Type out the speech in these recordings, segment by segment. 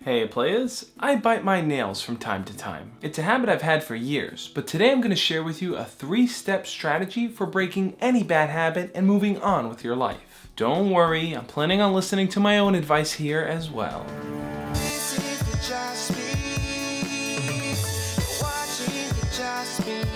Hey players, I bite my nails from time to time. It's a habit I've had for years, but today I'm going to share with you a 3-step strategy for breaking any bad habit and moving on with your life. Don't worry, I'm planning on listening to my own advice here as well. This is the Josh Speaks. You're watching the Josh Speaks.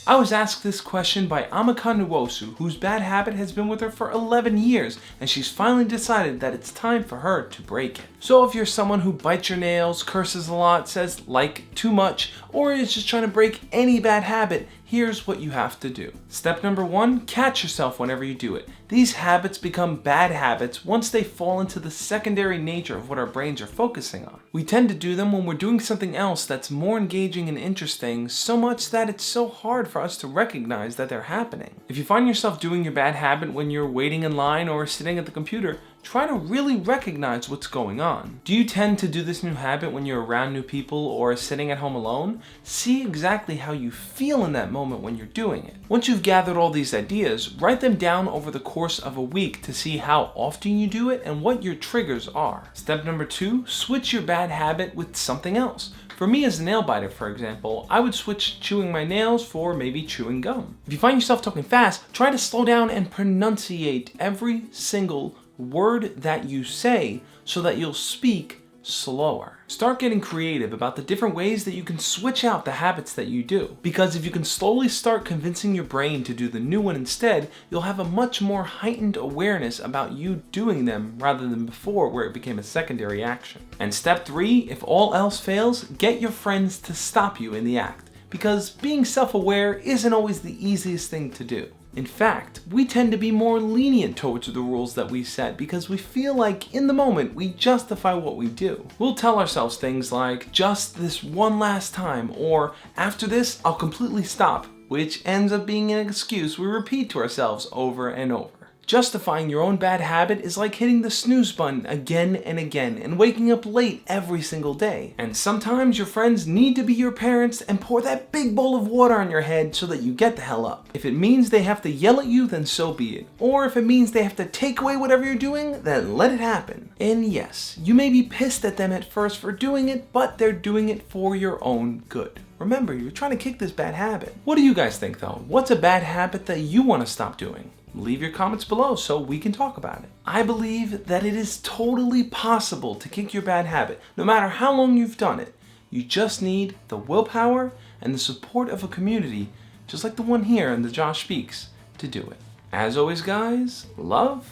I was asked this question by Amaka Nwosu, whose bad habit has been with her for 11 years, and she's finally decided that it's time for her to break it. So if you're someone who bites your nails, curses a lot, says like too much, or is just trying to break any bad habit, here's what you have to do. Step number 1, catch yourself whenever you do it. These habits become bad habits once they fall into the secondary nature of what our brains are focusing on. We tend to do them when we're doing something else that's more engaging and interesting, so much that it's so hard for us to recognize that they're happening. If you find yourself doing your bad habit when you're waiting in line or sitting at the computer, try to really recognize what's going on. Do you tend to do this new habit when you're around new people or sitting at home alone? See exactly how you feel in that moment when you're doing it. Once you've gathered all these ideas, write them down over the course of a week to see how often you do it and what your triggers are. Step number 2, switch your bad habit with something else. For me as a nail biter, for example, I would switch chewing my nails for maybe chewing gum. If you find yourself talking fast, try to slow down and pronunciate every single word that you say so that you'll speak slower. Start getting creative about the different ways that you can switch out the habits that you do. Because if you can slowly start convincing your brain to do the new one instead, you'll have a much more heightened awareness about you doing them rather than before where it became a secondary action. And step 3, if all else fails, get your friends to stop you in the act. Because being self-aware isn't always the easiest thing to do. In fact, we tend to be more lenient towards the rules that we set because we feel like in the moment we justify what we do. We'll tell ourselves things like, just this one last time, or after this, I'll completely stop, which ends up being an excuse we repeat to ourselves over and over. Justifying your own bad habit is like hitting the snooze button again and again and waking up late every single day. And sometimes your friends need to be your parents and pour that big bowl of water on your head so that you get the hell up. If it means they have to yell at you, then so be it. Or if it means they have to take away whatever you're doing, then let it happen. And yes, you may be pissed at them at first for doing it, but they're doing it for your own good. Remember, you're trying to kick this bad habit. What do you guys think though? What's a bad habit that you want to stop doing? Leave your comments below so we can talk about it. I believe that it is totally possible to kick your bad habit, no matter how long you've done it. You just need the willpower and the support of a community, just like the one here in the Josh Speaks, to do it. As always guys, love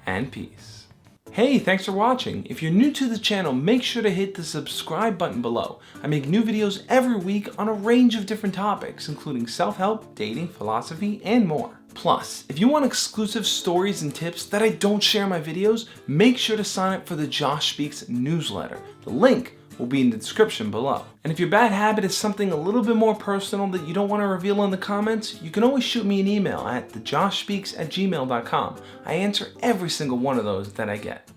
and peace. Hey, thanks for watching. If you're new to the channel, make sure to hit the subscribe button below. I make new videos every week on a range of different topics, including self-help, dating, philosophy, and more. Plus, if you want exclusive stories and tips that I don't share in my videos, make sure to sign up for the Josh Speaks newsletter. The link will be in the description below. And if your bad habit is something a little bit more personal that you don't want to reveal in the comments, you can always shoot me an email at thejoshspeaks@gmail.com. I answer every single one of those that I get.